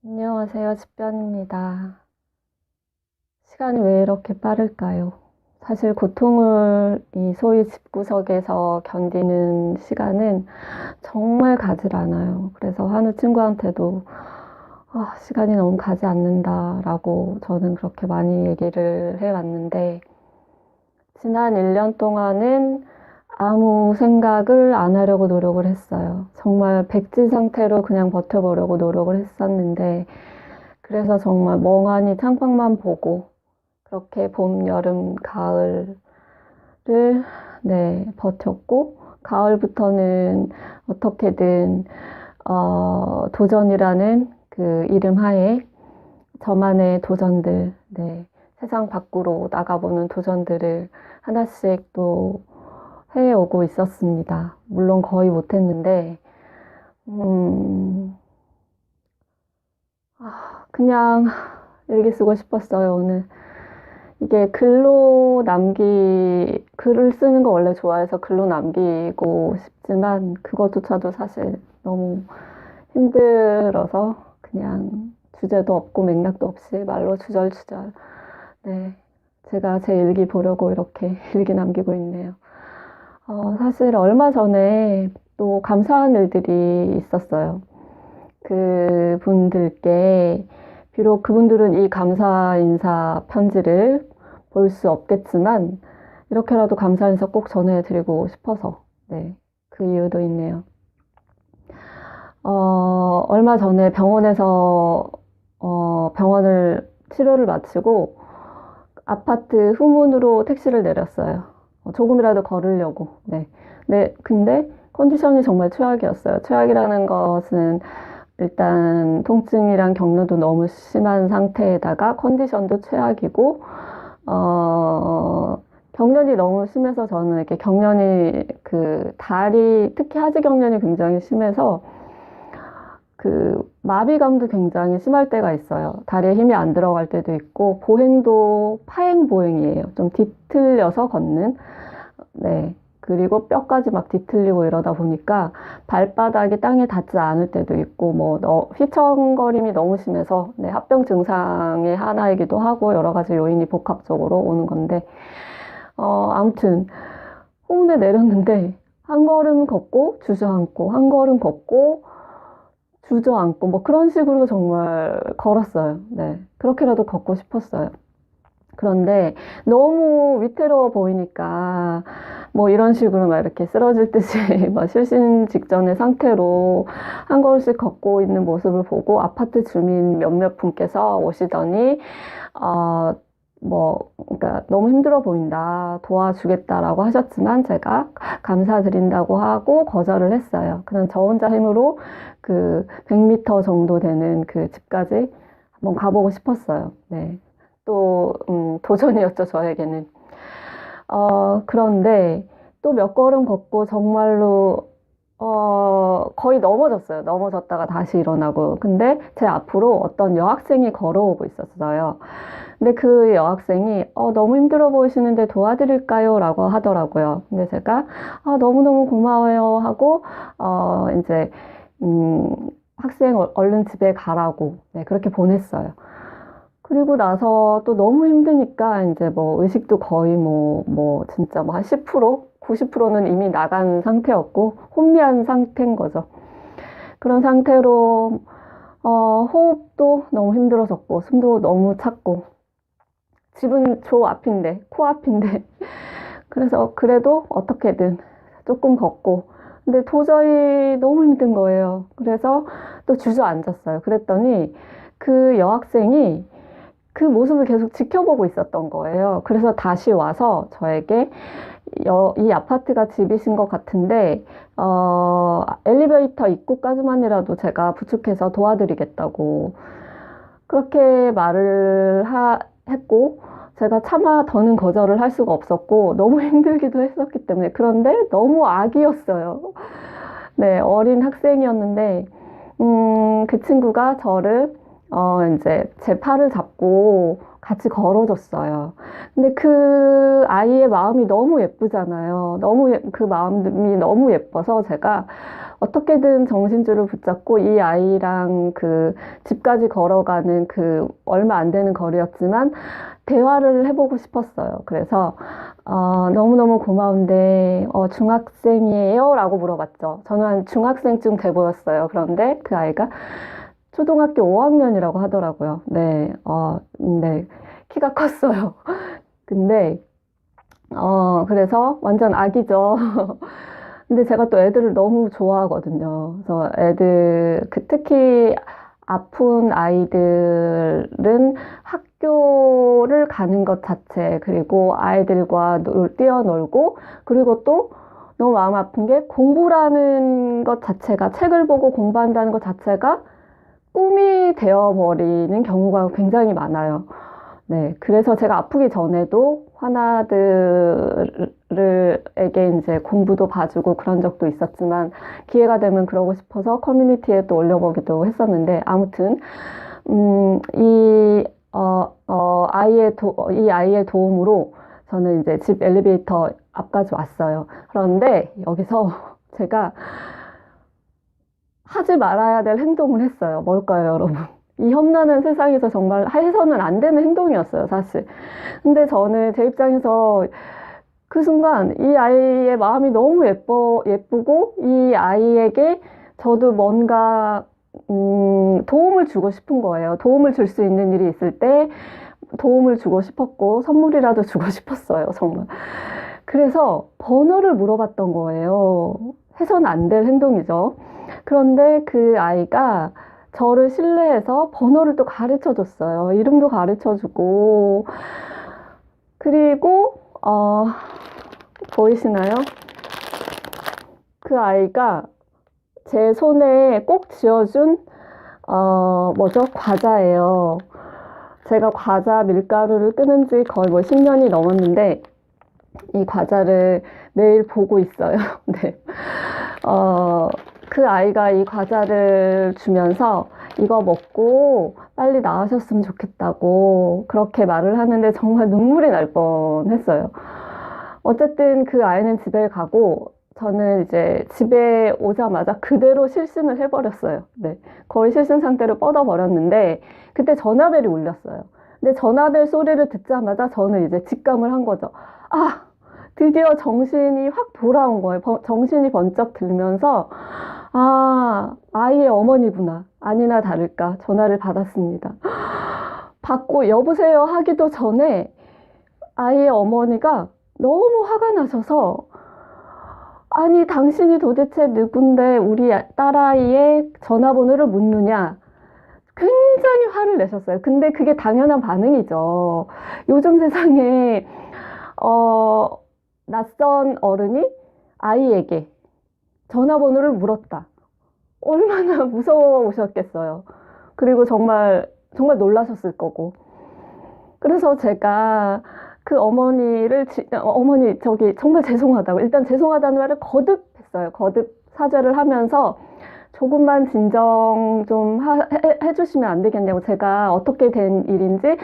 안녕하세요, 집변입니다. 시간이 왜 이렇게 빠를까요? 사실 고통을 이 소위 집구석에서 견디는 시간은 정말 가질 않아요. 그래서 하는 친구한테도 시간이 너무 가지 않는다라고 저는 그렇게 많이 얘기를 해왔는데, 지난 1년 동안은 아무 생각을 안 하려고 노력을 했어요. 정말 백지 상태로 그냥 버텨보려고 노력을 했었는데, 그래서 정말 멍하니 창밖만 보고 그렇게 봄, 여름, 가을을 버텼고, 가을부터는 어떻게든 도전이라는 그 이름 하에 저만의 도전들, 세상 밖으로 나가보는 도전들을 하나씩 또 해오고 있었습니다. 물론 거의 못했는데, 음, 그냥 일기 쓰고 싶었어요, 오늘. 이게 글을 쓰는 거 원래 좋아해서 글로 남기고 싶지만, 그것조차도 사실 너무 힘들어서 그냥 주제도 없고 맥락도 없이 말로 주절주절, 네. 제가 제 일기 보려고 이렇게 일기 남기고 있네요. 사실 얼마 전에 또 감사한 일들이 있었어요. 그분들께, 비록 그분들은 이 감사 인사 편지를 볼 수 없겠지만, 이렇게라도 감사 인사 꼭 전해드리고 싶어서, 그 이유도 있네요. 얼마 전에 병원에서, 병원을 치료를 마치고, 아파트 후문으로 택시를 내렸어요. 조금이라도 걸으려고. 네. 네, 근데 컨디션이 정말 최악이었어요. 최악이라는 것은 일단 통증이랑 경련도 너무 심한 상태에다가 컨디션도 최악이고, 경련이 너무 심해서 저는 이렇게 경련이 그 다리, 특히 하지 경련이 굉장히 심해서 그 마비감도 굉장히 심할 때가 있어요. 다리에 힘이 안 들어갈 때도 있고, 보행도 파행 보행이에요. 좀 뒤틀려서 걷는. 네. 그리고 뼈까지 막 뒤틀리고 이러다 보니까 발바닥이 땅에 닿지 않을 때도 있고, 휘청거림이 너무 심해서, 합병 증상의 하나이기도 하고, 여러 가지 요인이 복합적으로 오는 건데, 아무튼, 홍대 내렸는데, 한 걸음 걷고, 주저앉고, 한 걸음 걷고, 주저앉고, 뭐 그런 식으로 정말 걸었어요. 네. 그렇게라도 걷고 싶었어요. 그런데 너무 위태로워 보이니까 뭐 이런 식으로 막 이렇게 쓰러질 듯이 막 실신 직전의 상태로 한 걸음씩 걷고 있는 모습을 보고 아파트 주민 몇몇 분께서 오시더니 어, 그러니까 너무 힘들어 보인다, 도와주겠다라고 하셨지만 제가 감사드린다고 하고 거절을 했어요. 그냥 저 혼자 힘으로 그 100m 정도 되는 그 집까지 한번 가보고 싶었어요. 네. 또, 도전이었죠, 저에게는. 그런데 또 몇 걸음 걷고 정말로, 거의 넘어졌어요. 넘어졌다가 다시 일어나고. 근데 제 앞으로 어떤 여학생이 걸어오고 있었어요. 근데 그 여학생이, 너무 힘들어 보이시는데 도와드릴까요? 라고 하더라고요. 근데 제가, 너무너무 고마워요 하고, 이제, 학생 얼른 집에 가라고, 그렇게 보냈어요. 그리고 나서 또 너무 힘드니까 이제 뭐 의식도 거의 진짜 뭐 한 10%? 90%는 이미 나간 상태였고 혼미한 상태인 거죠. 그런 상태로 호흡도 너무 힘들어졌고 숨도 너무 찼고 집은 조 앞인데 코앞인데 그래서 그래도 어떻게든 조금 걷고 근데 도저히 너무 힘든 거예요. 그래서 또 주저앉았어요. 그랬더니 그 여학생이 그 모습을 계속 지켜보고 있었던 거예요. 그래서 다시 와서 저에게 이 아파트가 집이신 것 같은데 엘리베이터 입구까지만이라도 제가 부축해서 도와드리겠다고 그렇게 했고 제가 차마 더는 거절을 할 수가 없었고 너무 힘들기도 했었기 때문에 그런데 너무 아기였어요. 네, 어린 학생이었는데 그 친구가 저를 이제 제 팔을 잡고 같이 걸어줬어요. 근데 그 아이의 마음이 너무 예쁘잖아요. 그 마음이 너무 예뻐서 제가 어떻게든 정신줄을 붙잡고 이 아이랑 그 집까지 걸어가는 그 얼마 안 되는 거리였지만 대화를 해보고 싶었어요. 그래서 너무너무 고마운데 중학생이에요? 라고 물어봤죠. 저는 한 중학생쯤 돼 보였어요. 그런데 그 아이가 초등학교 5학년이라고 하더라고요. 네, 네, 키가 컸어요. 근데 그래서 완전 아기죠. 근데 제가 또 애들을 너무 좋아하거든요. 그래서 특히 아픈 아이들은 학교를 가는 것 자체, 그리고 아이들과 뛰어놀고, 그리고 또 너무 마음 아픈 게 공부라는 것 자체가, 책을 보고 공부한다는 것 자체가 꿈이 되어버리는 경우가 굉장히 많아요. 네, 그래서 제가 아프기 전에도 화나들에게 이제 공부도 봐주고 그런 적도 있었지만 기회가 되면 그러고 싶어서 커뮤니티에 또 올려보기도 했었는데 아무튼 이 아이의 도움으로 저는 이제 집 엘리베이터 앞까지 왔어요. 그런데 여기서 제가 하지 말아야 될 행동을 했어요. 뭘까요, 여러분? 이 험난한 세상에서 정말 해서는 안 되는 행동이었어요, 사실. 근데 저는 제 입장에서 그 순간 이 아이의 마음이 너무 예쁘고 이 아이에게 저도 뭔가 도움을 주고 싶은 거예요. 도움을 줄 수 있는 일이 있을 때 도움을 주고 싶었고 선물이라도 주고 싶었어요, 정말. 그래서 번호를 물어봤던 거예요. 해서는 안 될 행동이죠. 그런데 그 아이가 저를 신뢰해서 번호를 또 가르쳐 줬어요. 이름도 가르쳐 주고. 그리고, 보이시나요? 그 아이가 제 손에 꼭 쥐어준, 과자예요. 제가 과자 밀가루를 끊은 지 거의 10년이 넘었는데, 이 과자를 매일 보고 있어요. 네. 그 아이가 이 과자를 주면서 이거 먹고 빨리 나으셨으면 좋겠다고 그렇게 말을 하는데 정말 눈물이 날 뻔했어요. 어쨌든 그 아이는 집에 가고 저는 이제 집에 오자마자 그대로 실신을 해버렸어요. 네. 거의 실신 상태로 뻗어버렸는데 그때 전화벨이 울렸어요. 근데 전화벨 소리를 듣자마자 저는 이제 직감을 한 거죠. 아, 드디어 정신이 확 돌아온 거예요. 정신이 번쩍 들면서 아이의 어머니구나. 아니나 다를까 전화를 받았습니다. 받고 여보세요 하기도 전에 아이의 어머니가 너무 화가 나셔서 아니 당신이 도대체 누군데 우리 딸아이의 전화번호를 묻느냐. 굉장히 화를 내셨어요. 근데 그게 당연한 반응이죠. 요즘 세상에 낯선 어른이 아이에게 전화번호를 물었다. 얼마나 무서우셨겠어요. 그리고 정말 놀라셨을 거고. 그래서 제가 그 어머니를 어머니 저기 정말 죄송하다고 일단 죄송하다는 말을 거듭 했어요. 거듭 사죄를 하면서 조금만 진정 좀 해주시면 안 되겠냐고 제가 어떻게 된 일인지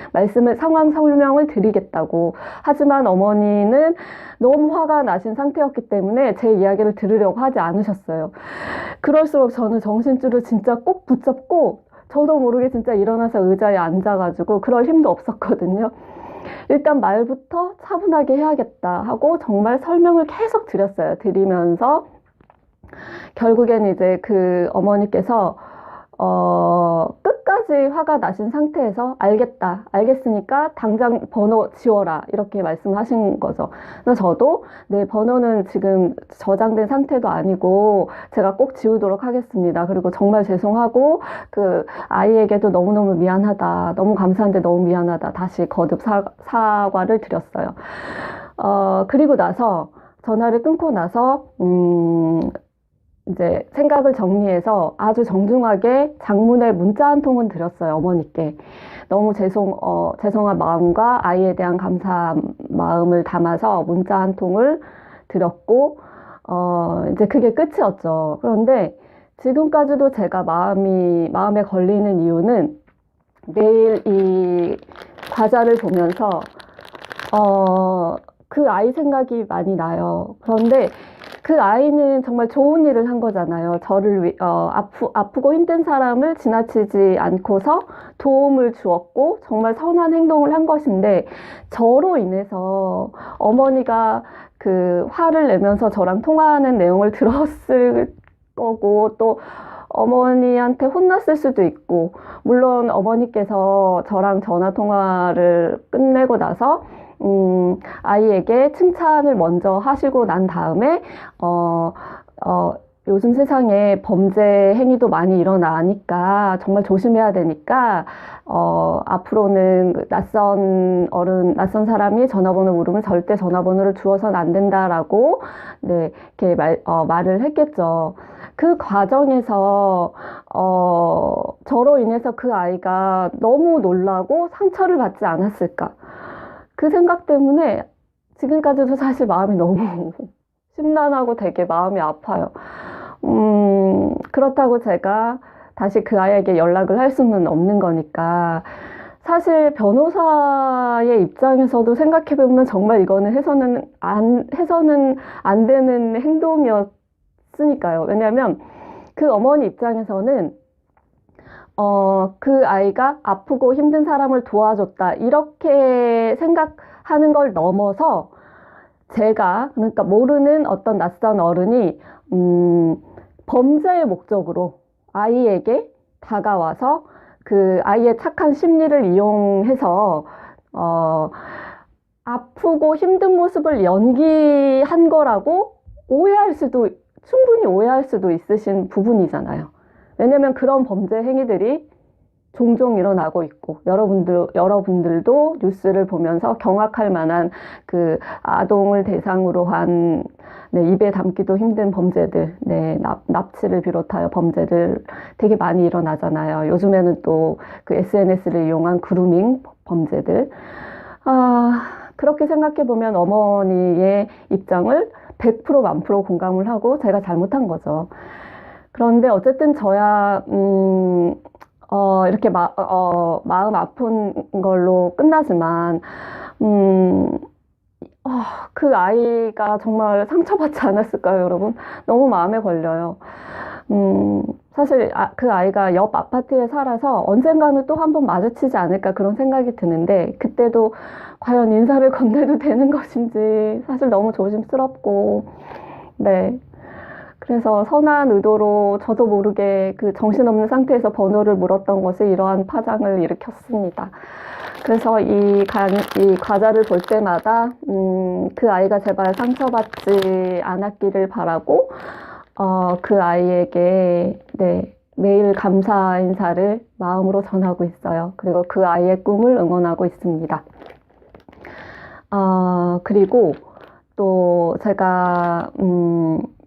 상황 설명을 드리겠다고. 하지만 어머니는 너무 화가 나신 상태였기 때문에 제 이야기를 들으려고 하지 않으셨어요. 그럴수록 저는 정신줄을 진짜 꼭 붙잡고 저도 모르게 진짜 일어나서 의자에 앉아가지고 그럴 힘도 없었거든요. 일단 말부터 차분하게 해야겠다 하고 정말 설명을 계속 드리면서 결국엔 이제 그 어머니께서 끝까지 화가 나신 상태에서 알겠으니까 당장 번호 지워라 이렇게 말씀하신 거죠. 그래서 저도 네, 번호는 지금 저장된 상태도 아니고 제가 꼭 지우도록 하겠습니다. 그리고 정말 죄송하고 그 아이에게도 너무너무 미안하다, 너무 감사한데 너무 미안하다 다시 거듭 사과를 드렸어요. 그리고 나서 전화를 끊고 나서 이제 생각을 정리해서 아주 정중하게 장문의 문자 한 통은 드렸어요, 어머니께. 너무 죄송한 마음과 아이에 대한 감사한 마음을 담아서 문자 한 통을 드렸고, 이제 그게 끝이었죠. 그런데 지금까지도 제가 마음에 걸리는 이유는 매일 이 과자를 보면서, 그 아이 생각이 많이 나요. 그런데 그 아이는 정말 좋은 일을 한 거잖아요. 아프고 힘든 사람을 지나치지 않고서 도움을 주었고, 정말 선한 행동을 한 것인데, 저로 인해서 어머니가 그 화를 내면서 저랑 통화하는 내용을 들었을 거고, 또 어머니한테 혼났을 수도 있고, 물론 어머니께서 저랑 전화 통화를 끝내고 나서 아이에게 칭찬을 먼저 하시고 난 다음에, 어, 요즘 세상에 범죄 행위도 많이 일어나니까 정말 조심해야 되니까, 앞으로는 그 낯선 사람이 전화번호 물으면 절대 전화번호를 주어서는 안 된다라고, 네, 이렇게 말을 했겠죠. 그 과정에서, 저로 인해서 그 아이가 너무 놀라고 상처를 받지 않았을까. 그 생각 때문에 지금까지도 사실 마음이 너무 심란하고 되게 마음이 아파요. 그렇다고 제가 다시 그 아이에게 연락을 할 수는 없는 거니까. 사실 변호사의 입장에서도 생각해보면 정말 이거는 해서는 안 되는 행동이었으니까요. 왜냐하면 그 어머니 입장에서는 그 아이가 아프고 힘든 사람을 도와줬다, 이렇게 생각하는 걸 넘어서 그러니까 모르는 어떤 낯선 어른이, 범죄의 목적으로 아이에게 다가와서 그 아이의 착한 심리를 이용해서, 아프고 힘든 모습을 연기한 거라고 충분히 오해할 수도 있으신 부분이잖아요. 왜냐면 그런 범죄 행위들이 종종 일어나고 있고, 여러분들도 뉴스를 보면서 경악할 만한 그 아동을 대상으로 한, 네, 입에 담기도 힘든 범죄들, 네, 납치를 비롯하여 범죄들 되게 많이 일어나잖아요. 요즘에는 또 그 SNS를 이용한 그루밍 범죄들. 그렇게 생각해보면 어머니의 입장을 100% 만프로 공감을 하고 제가 잘못한 거죠. 그런데 어쨌든 저야, 이렇게 마음 아픈 걸로 끝나지만, 그 아이가 정말 상처받지 않았을까요, 여러분? 너무 마음에 걸려요. 사실 그 아이가 옆 아파트에 살아서 언젠가는 또 한 번 마주치지 않을까, 그런 생각이 드는데, 그때도 과연 인사를 건네도 되는 것인지 사실 너무 조심스럽고, 네. 그래서 선한 의도로 저도 모르게 그 정신없는 상태에서 번호를 물었던 것이 이러한 파장을 일으켰습니다. 그래서 이 과자를 볼 때마다, 그 아이가 제발 상처받지 않았기를 바라고, 그 아이에게, 네, 매일 감사 인사를 마음으로 전하고 있어요. 그리고 그 아이의 꿈을 응원하고 있습니다. 그리고 또 제가,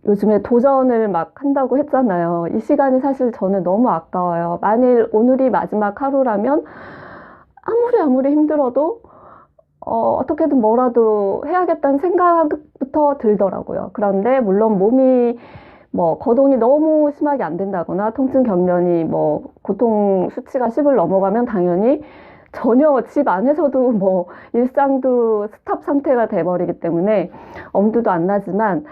요즘에 도전을 막 한다고 했잖아요. 이 시간이 사실 저는 너무 아까워요. 만일 오늘이 마지막 하루라면 아무리 힘들어도 어떻게든 뭐라도 해야겠다는 생각부터 들더라고요. 그런데 물론 몸이 거동이 너무 심하게 안 된다거나 통증 경련이 고통 수치가 10을 넘어가면 당연히 전혀 집 안에서도 일상도 스탑 상태가 돼버리기 때문에 엄두도 안 나지만,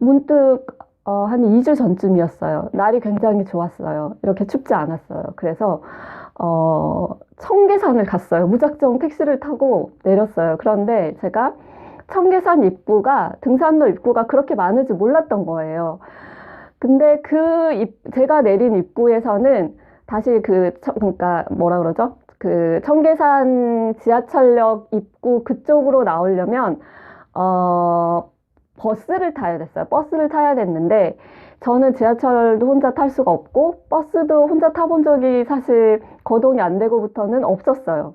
문득 한 2주 전쯤이었어요. 날이 굉장히 좋았어요. 이렇게 춥지 않았어요. 그래서 청계산을 갔어요. 무작정 택시를 타고 내렸어요. 그런데 제가 청계산 등산로 입구가 그렇게 많은지 몰랐던 거예요. 근데 제가 내린 입구에서는 다시 그러니까 뭐라 그러죠? 그 청계산 지하철역 입구 그쪽으로 나오려면 버스를 타야 됐어요. 버스를 타야 됐는데, 저는 지하철도 혼자 탈 수가 없고 버스도 혼자 타본 적이 사실 거동이 안 되고부터는 없었어요.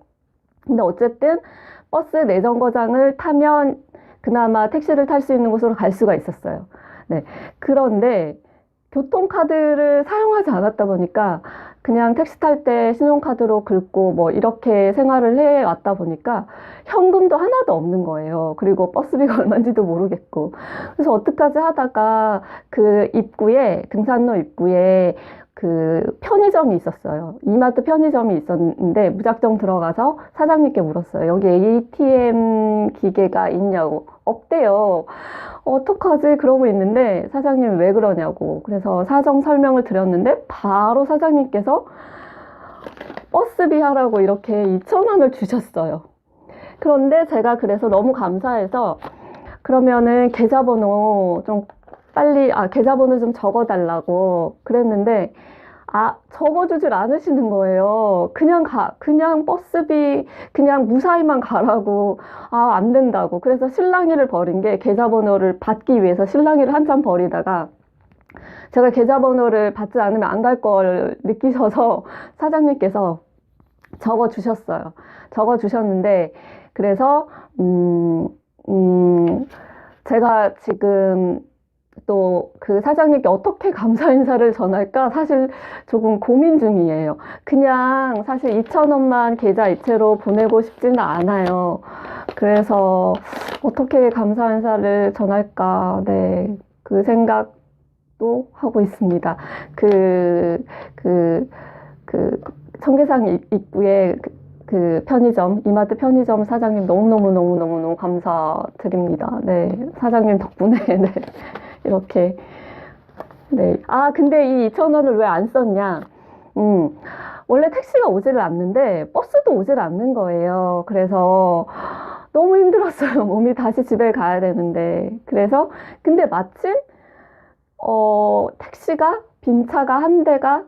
근데 어쨌든 버스 내정거장을 타면 그나마 택시를 탈 수 있는 곳으로 갈 수가 있었어요. 네. 그런데 교통카드를 사용하지 않았다 보니까 그냥 택시 탈 때 신용카드로 긁고 이렇게 생활을 해왔다 보니까 현금도 하나도 없는 거예요. 그리고 버스비가 얼마인지도 모르겠고. 그래서 어떡하지 하다가 그 등산로 입구에 그 편의점이 있었어요. 이마트 편의점이 있었는데 무작정 들어가서 사장님께 물었어요. 여기 ATM 기계가 있냐고. 없대요. 어떡하지? 그러고 있는데 사장님이 왜 그러냐고. 그래서 사정 설명을 드렸는데 바로 사장님께서 버스비 하라고 이렇게 2,000원을 주셨어요. 그런데 제가 그래서 너무 감사해서 그러면은 계좌번호 좀 빨리, 계좌번호 좀 적어달라고 그랬는데, 적어주질 않으시는 거예요. 그냥 버스비, 그냥 무사히만 가라고, 안 된다고. 그래서 실랑이를 벌인 게 계좌번호를 받기 위해서 실랑이를 한참 벌이다가, 제가 계좌번호를 받지 않으면 안 갈 걸 느끼셔서 사장님께서 적어주셨어요. 적어주셨는데, 그래서, 제가 지금 또 그 사장님께 어떻게 감사 인사를 전할까 사실 조금 고민 중이에요. 그냥 사실 2,000원만 계좌 이체로 보내고 싶지는 않아요. 그래서 어떻게 감사 인사를 전할까, 네, 그 생각도 하고 있습니다. 청계산 입구에 그 편의점, 이마트 편의점 사장님 너무너무 감사드립니다. 네, 사장님 덕분에, 네, 이렇게. 네. 근데 이 2,000원을 왜 안 썼냐? 원래 택시가 오지를 않는데, 버스도 오지를 않는 거예요. 그래서 너무 힘들었어요. 몸이 다시 집에 가야 되는데. 그래서, 근데 마침, 택시가, 빈 차가 한 대가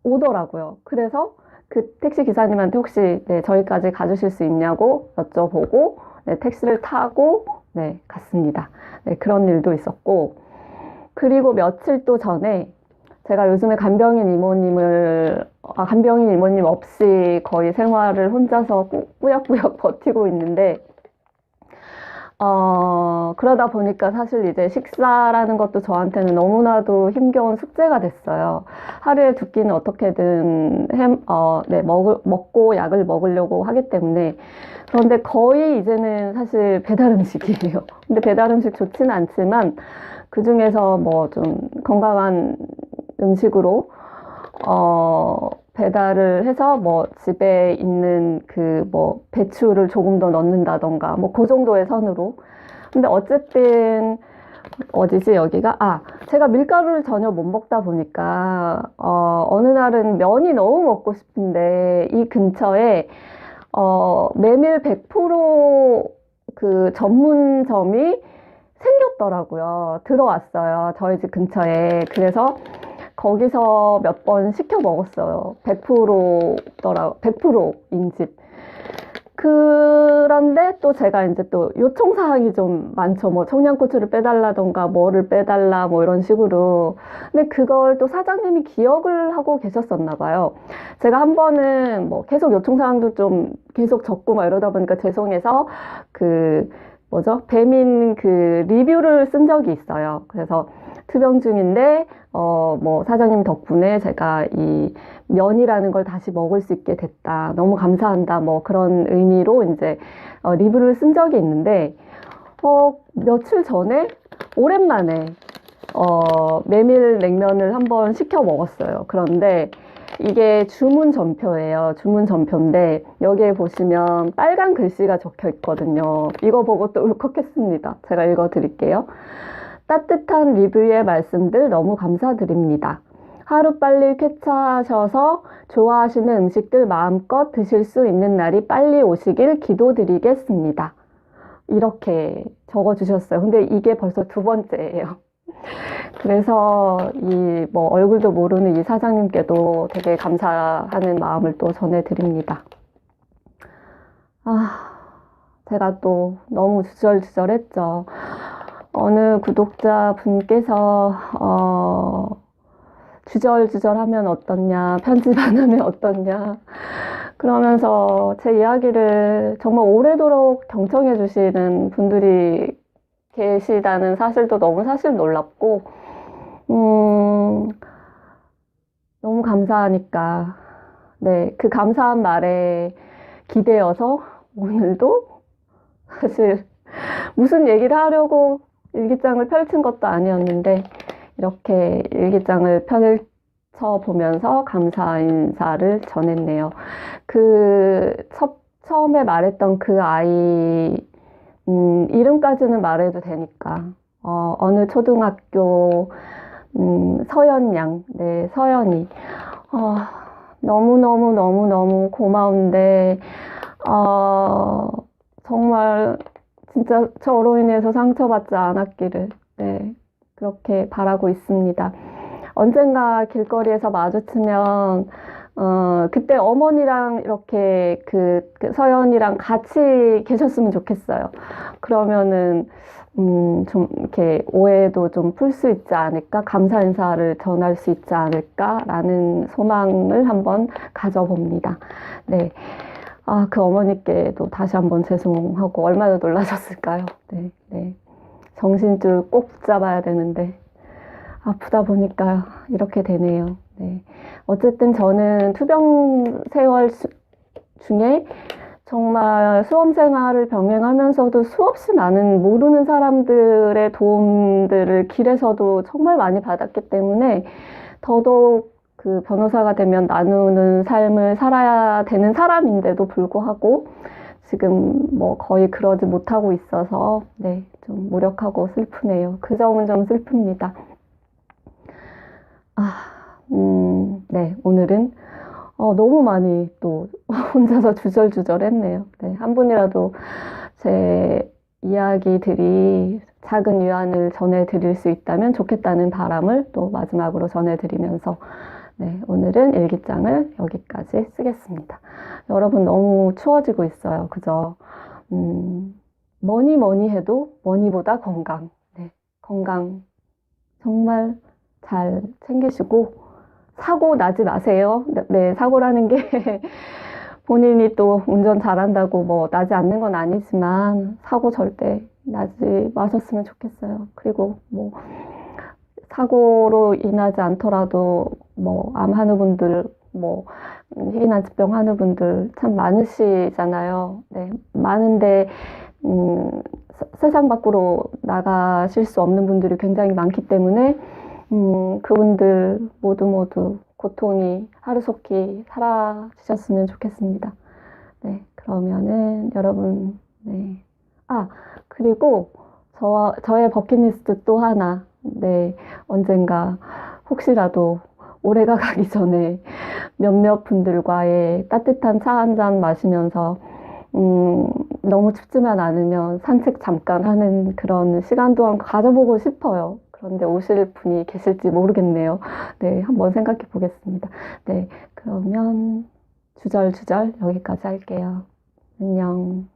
오더라고요. 그래서 그 택시 기사님한테 혹시, 네, 저희까지 가주실 수 있냐고 여쭤보고, 네, 택시를 타고, 네, 갔습니다. 네, 그런 일도 있었고, 그리고 며칠 또 전에 제가 요즘에 간병인 이모님 없이 거의 생활을 혼자서 꾸역꾸역 버티고 있는데, 그러다 보니까 사실 이제 식사라는 것도 저한테는 너무나도 힘겨운 숙제가 됐어요. 하루에 두 끼는 어떻게든 먹고 약을 먹으려고 하기 때문에. 그런데 거의 이제는 사실 배달 음식이에요. 근데 배달 음식 좋지는 않지만 그 중에서 뭐 좀 건강한 음식으로, 배달을 해서 뭐 집에 있는 그 뭐 배추를 조금 더 넣는다던가 뭐 그 정도의 선으로. 근데 어쨌든 어디지 여기가? 제가 밀가루를 전혀 못 먹다 보니까 어느 날은 면이 너무 먹고 싶은데 이 근처에 메밀 100%그 전문점이 생겼더라고요. 들어왔어요. 저희 집 근처에. 그래서 거기서 몇 번 시켜 먹었어요. 100%인 집. 그런데 또 제가 이제 또 요청사항이 좀 많죠. 뭐 청양고추를 빼달라던가 뭐를 빼달라 뭐 이런 식으로. 근데 그걸 또 사장님이 기억을 하고 계셨었나 봐요. 제가 한 번은 뭐 계속 요청사항도 좀 계속 적고 막 이러다 보니까 죄송해서 배민 그 리뷰를 쓴 적이 있어요. 그래서 투병 중인데, 뭐 사장님 덕분에 제가 이 면이라는 걸 다시 먹을 수 있게 됐다. 너무 감사한다. 뭐 그런 의미로 이제 리뷰를 쓴 적이 있는데, 며칠 전에 오랜만에 메밀 냉면을 한번 시켜 먹었어요. 그런데 이게 주문 전표예요. 주문 전표인데 여기에 보시면 빨간 글씨가 적혀 있거든요. 이거 보고 또 울컥했습니다. 제가 읽어 드릴게요. 따뜻한 리뷰의 말씀들 너무 감사드립니다. 하루빨리 쾌차하셔서 좋아하시는 음식들 마음껏 드실 수 있는 날이 빨리 오시길 기도드리겠습니다. 이렇게 적어주셨어요. 근데 이게 벌써 두 번째예요. 그래서 뭐 얼굴도 모르는 이 사장님께도 되게 감사하는 마음을 또 전해드립니다. 제가 또 너무 주절주절했죠. 어느 구독자분께서 주절주절하면 어떻냐, 편집 안 하면 어떻냐, 그러면서 제 이야기를 정말 오래도록 경청해 주시는 분들이 계시다는 사실도 너무 사실 놀랍고, 너무 감사하니까, 네, 그 감사한 말에 기대어서 오늘도 사실 무슨 얘기를 하려고 일기장을 펼친 것도 아니었는데 이렇게 일기장을 보면서 감사 인사를 전했네요. 처음에 말했던 그 아이, 이름까지는 말해도 되니까. 어느 초등학교, 서연 양, 네, 서연이. 너무너무 고마운데, 정말 진짜 저로 인해서 상처받지 않았기를, 네, 그렇게 바라고 있습니다. 언젠가 길거리에서 마주치면, 그때 어머니랑 이렇게 그 서연이랑 같이 계셨으면 좋겠어요. 그러면은, 좀 이렇게 오해도 좀 풀 수 있지 않을까? 감사 인사를 전할 수 있지 않을까라는 소망을 한번 가져봅니다. 네. 그 어머니께도 다시 한번 죄송하고 얼마나 놀라셨을까요? 네, 네. 정신줄 꼭 붙잡아야 되는데 아프다 보니까 이렇게 되네요. 네. 어쨌든 저는 투병 세월 중에 정말 수험 생활을 병행하면서도 수없이 많은 모르는 사람들의 도움들을 길에서도 정말 많이 받았기 때문에 더더욱 그 변호사가 되면 나누는 삶을 살아야 되는 사람인데도 불구하고 지금 뭐 거의 그러지 못하고 있어서 네, 좀 무력하고 슬프네요. 그 점은 좀 슬픕니다. 네, 오늘은 너무 많이 또 혼자서 주절주절 했네요. 네, 한 분이라도 제 이야기들이 작은 위안을 전해드릴 수 있다면 좋겠다는 바람을 또 마지막으로 전해드리면서 네, 오늘은 일기장을 여기까지 쓰겠습니다. 여러분 너무 추워지고 있어요. 그죠? 뭐니 해도 뭐니보다 건강. 네, 건강 정말 잘 챙기시고 사고 나지 마세요. 네, 사고라는 게 본인이 또 운전 잘한다고 뭐 나지 않는 건 아니지만 사고 절대 나지 마셨으면 좋겠어요. 그리고 뭐 사고로 인하지 않더라도 뭐 암 하는 분들, 뭐 희귀난疾병 하는 분들 참 많으시잖아요. 네, 많은데 세상 밖으로 나가실 수 없는 분들이 굉장히 많기 때문에 그분들 모두 고통이 하루속히 사라지셨으면 좋겠습니다. 네, 그러면은 여러분, 네. 그리고 저의 버킷리스트 또 하나, 네, 언젠가 혹시라도 올해가 가기 전에 몇몇 분들과의 따뜻한 차 한 잔 마시면서 너무 춥지만 않으면 산책 잠깐 하는 그런 시간도 한번 가져보고 싶어요. 그런데 오실 분이 계실지 모르겠네요. 네, 한번 생각해 보겠습니다. 네, 그러면 주절주절 여기까지 할게요. 안녕.